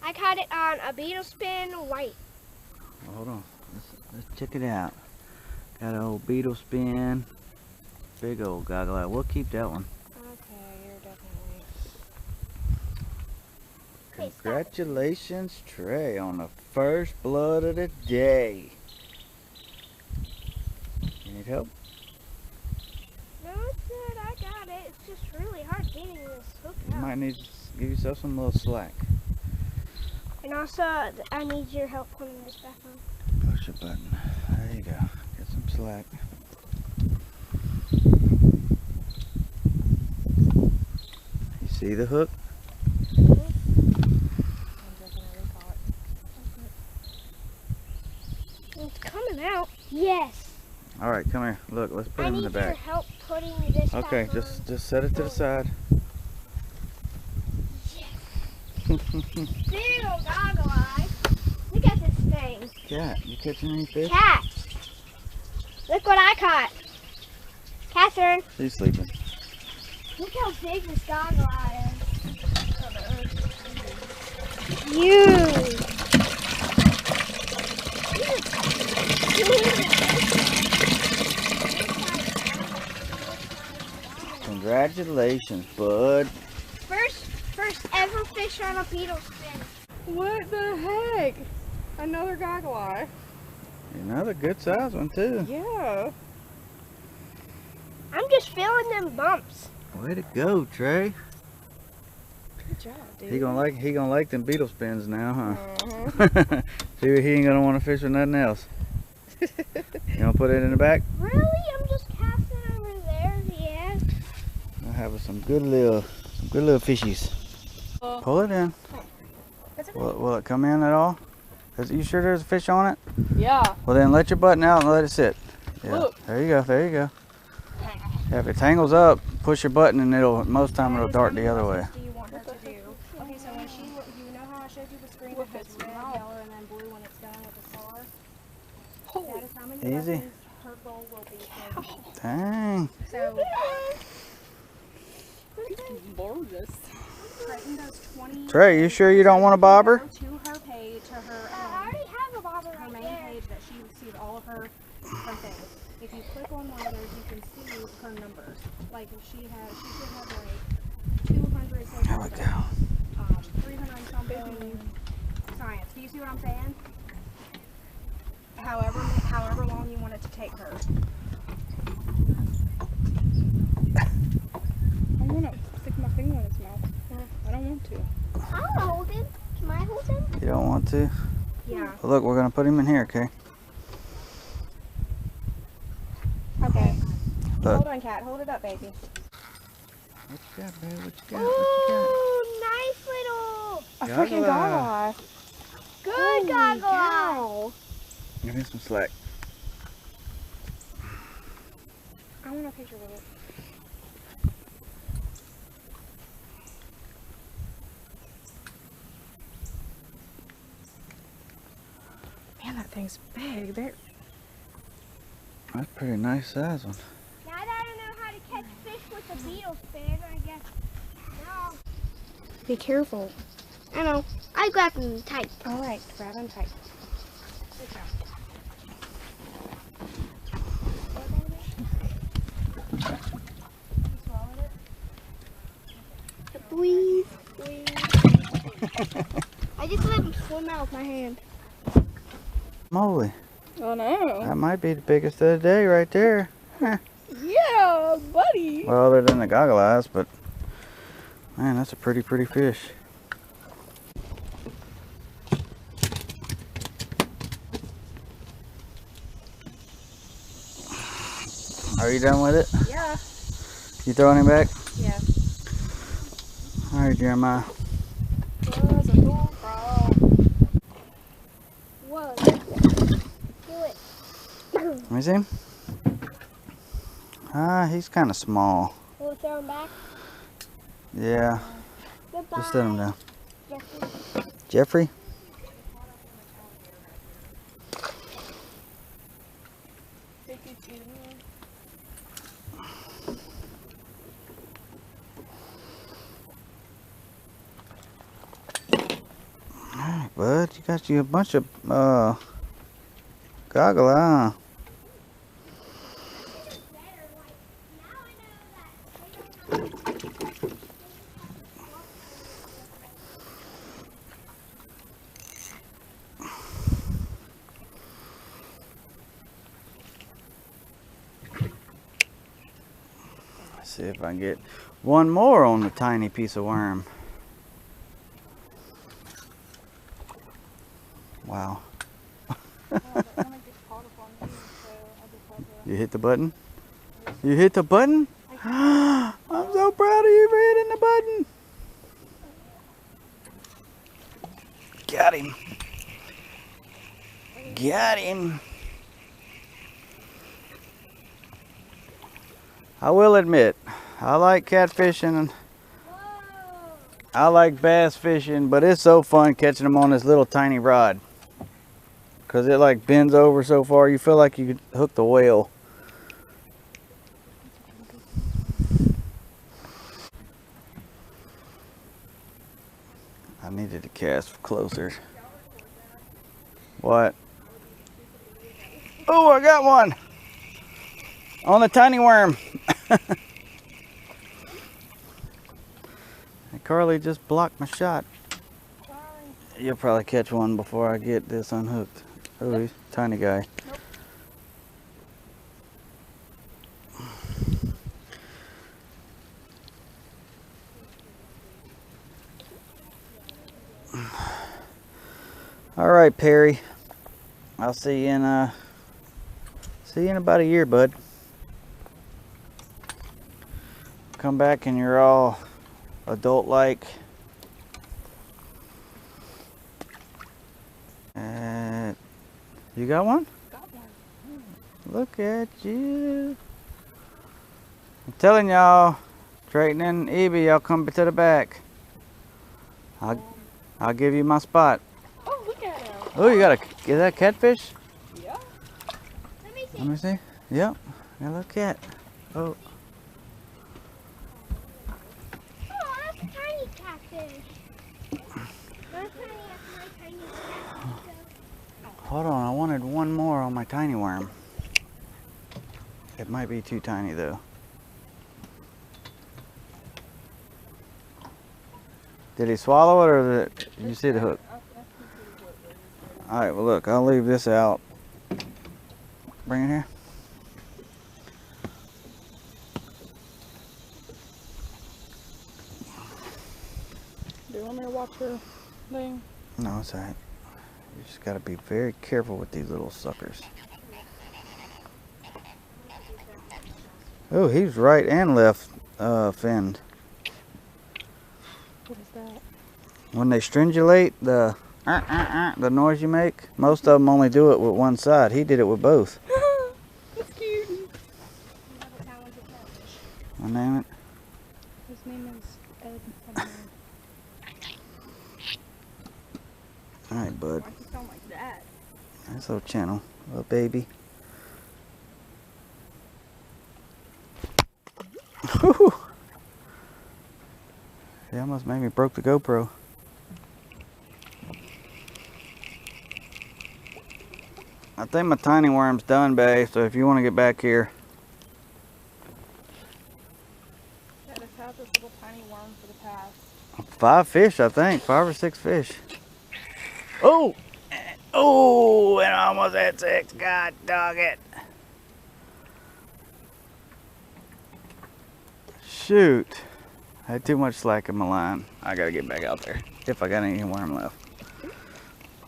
I caught it on a beetle spin white. Hold on. Let's check it out. Got an old beetle spin. Big old goggle eye. We'll keep that one. Okay, you're definitely. Congratulations, Trey, on the first blood of the day. You need help? No, it's good. I got it. It's just really hard getting this hook You out. might need to give yourself some little slack. And also, I need your help putting this back on. Push a button. There you go. Get some slack. You see the hook? It's coming out. Yes. All right, come here. Look, let's put him in the I need your back. help putting this Okay, back on. just set it to the side. Big old goggle eye. Look at this thing. Cat, you catching any fish? Cat. Look what I caught. Catherine. She's sleeping. Look how big this goggle eye is. Huge. Congratulations, bud. First ever fish on a beetle spin. What the heck? Another goggle eye. Another good size one too. Yeah. I'm just feeling them bumps. Way to go, Trey. Good job, dude. He gonna like them beetle spins now, huh? Uh-huh. See, he ain't gonna want to fish with nothing else. You gonna put it in the back? Really? I'm just casting over there. Yeah. I'll have some good little fishies. Pull it in. That's okay. Will it come in at all? You sure there's a fish on it? Yeah. Well then let your button out and let it sit. Yeah. Look. There you go. There you go. Yeah, if it tangles up, push your button and most time it'll dart the other way. Do you want her to do? Okay, so when you know how I showed you the screen that has red, yellow, and then blue when it's done at the star? That is how many Easy. lessons her goal will be. Dang. So Gorgeous. Creighton does 20. Trey, you sure you don't want a bobber? Go to her page, to her, I already have a bobber her right main there. page that she sees all of her things. If you click on one of those, you can see her numbers. Like if she should have like 200 social There we go. 300 something science. Do you see what I'm saying? However long you want it to take her. I want to stick my finger in his mouth. I don't want to. I'll hold him. Can I hold him? You don't want to? Yeah. Well, look, we're gonna put him in here, okay? Okay. Look. Hold on, Cat. Hold it up, baby. What you got, babe? What you got? Ooh, nice little. A Goggle freaking goggle eye. Good goggle eye. Wow. Give me some slack. I want a picture with it. Man, that thing's big. That's a pretty nice size one. Now that I know how to catch fish with a beetle spin, I guess. No. Be careful. I know. I grabbed him tight. All right, grab him tight. Good job. You swallowed it? Squeeze, squeeze. I just let him swim out with my hand. Moly, Oh no. that might be the biggest of the day right there. Huh. Yeah, buddy. Well, other than the goggle eyes, but man, that's a pretty fish. Are you done with it? Yeah. You throwing him back? Yeah. All right, Jeremiah. Was a cool frog. Whoa. Do it. Let me see him. He's kind of small. Will we throw him back? Yeah, Goodbye. just set him down. Jeffrey. Jeffrey? bud. You got you a bunch of goggle eye. See if I can get one more on the tiny piece of worm. Wow. You hit the button? You hit the button? I'm so proud of you for hitting the button. Got him. Got him. I will admit, I like catfishing and I like bass fishing, but it's so fun catching them on this little tiny rod. Cause it like bends over so far, you feel like you could hook the whale. I needed to cast closer. What? Oh, I got one! On the tiny worm. And Carly just blocked my shot. You'll probably catch one before I get this unhooked. Oh, he's a tiny guy. All right, Perry. I'll see you in about a year, bud. Come back and you're all adult-like. You got one? Got one. Look at you. I'm telling y'all, Drayton and Evie, y'all come to the back. I'll give you my spot. Oh, look at him. Oh, you got a, is that catfish? Yeah. Let me see. Yep. Got a little cat. Oh. Oh, that's a tiny catfish. That's tiny as my tiny catfish. Hold on, I wanted one more on my tiny worm. It might be too tiny though. Did he swallow it or did you see the hook? Alright, well look, I'll leave this out. Bring it here. Do you want me to watch your thing? No, it's alright. You just gotta be very careful with these little suckers. Oh, he's right and left finned. What is that? When they stringulate, the noise you make, most of them only do it with one side. He did it with both. That's cute. You have a talented catfish. I name it. His name is Ed. Alright, bud. Why you sound like that? That's little channel. Little baby. Whew. He almost made me broke the GoPro. I think my tiny worm's done, babe, so if you want to get back here. Yeah, just had this little tiny worm for the past. 5 fish, I think. 5 or 6 fish. Oh! Oh, and I almost had 6. God dog it. Shoot. I had too much slack in my line. I gotta get back out there. If I got any worm left.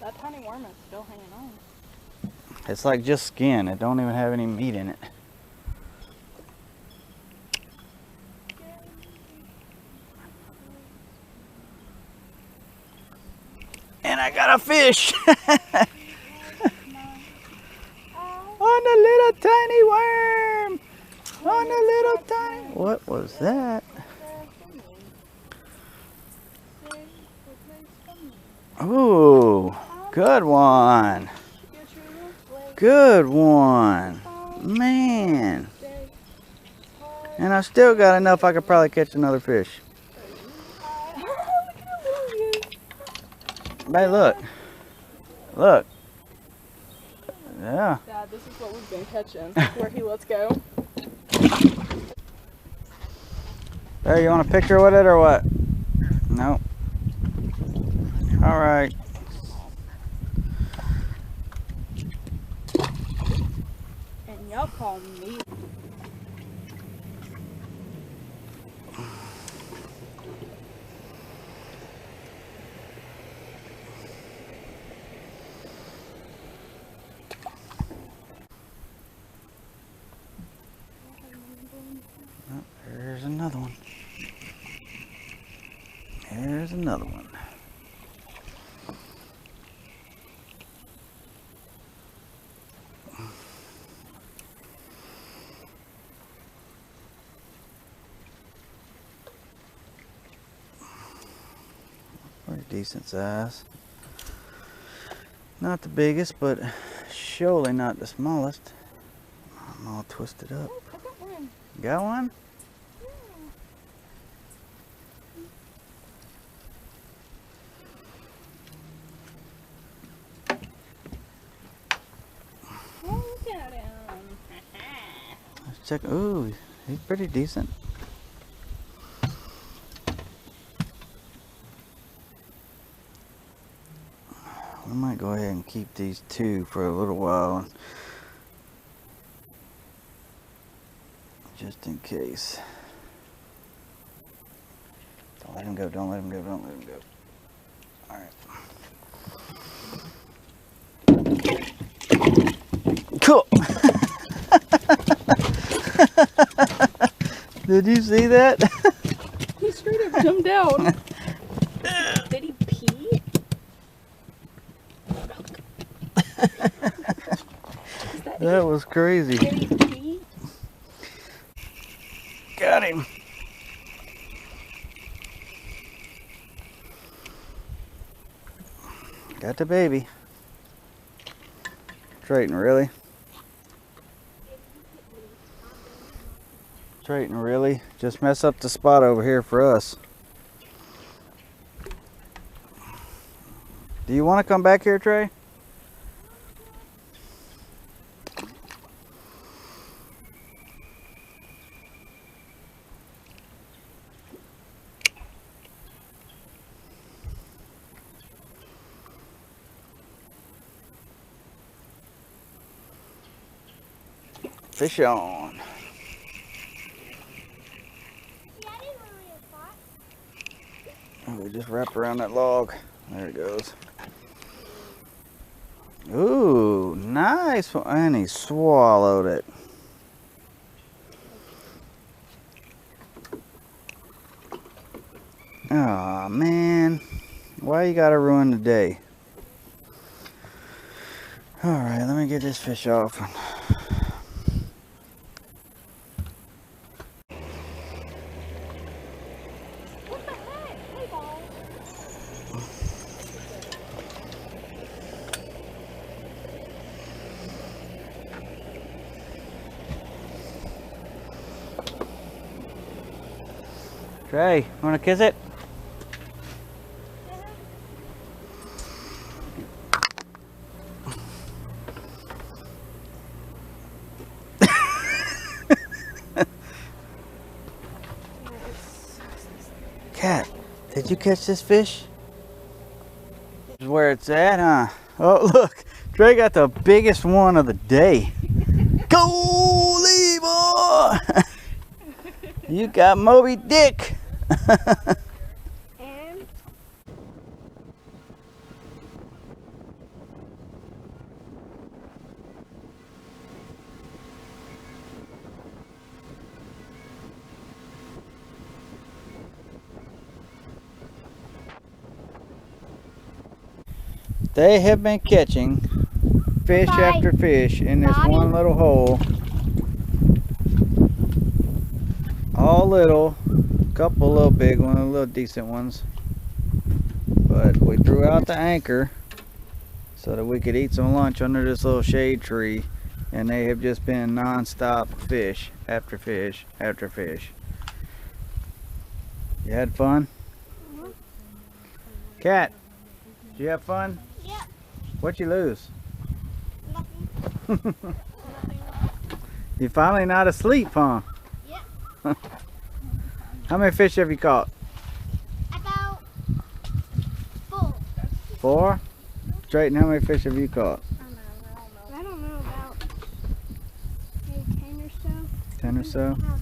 That tiny worm is still hanging on. It's like just skin. It don't even have any meat in it. And I got a fish. On a little tiny worm. On a little tiny. What was that? Ooh, good one. Good one. Man. And I still got enough I could probably catch another fish. Hey, look. Look. Yeah. Dad, this is what we've been catching. Where he lets go. There, you want a picture with it or what? No. All right. And y'all call me. Oh, there's another one. There's another one. Pretty decent size. Not the biggest, but surely not the smallest. I'm all twisted up. Oh, I got one. Got one? Oh, look at him. Let's check. Ooh, he's pretty decent. We might go ahead and keep these two for a little while, just in case. Don't let him go, don't let him go, don't let him go. Alright. Cool! Did you see that? He straight up jumped down. Did he pee? That was crazy. Did he pee? Got him. Got the baby. Trayton, really? Trayton, really? Just mess up the spot over here for us. Do you want to come back here, Trey? Fish on. Yeah, I didn't really spot. Oh, we just wrapped around that log. There it goes. Ooh, nice one. And he swallowed it. Aw, man. Why you gotta ruin the day? Alright, let me get this fish off. What the heck? Hey, ball. Trey, wanna kiss it? Cat, did you catch this fish? This is where it's at, huh? Oh, look, Trey got the biggest one of the day. Go, Levi! You got Moby Dick. And They have been catching fish Bye. after fish in this Bobby. one little hole. All little, couple little big ones, little decent ones. But we threw out the anchor so that we could eat some lunch under this little shade tree, and they have just been non-stop fish after fish after fish. You had fun? Cat, did you have fun? yep. What'd you lose? Nothing. You finally not asleep, huh? Yeah. How many fish have you caught? About 4. 4? Drayton, how many fish have you caught? I don't know, about maybe 10 or so. 10 or so? How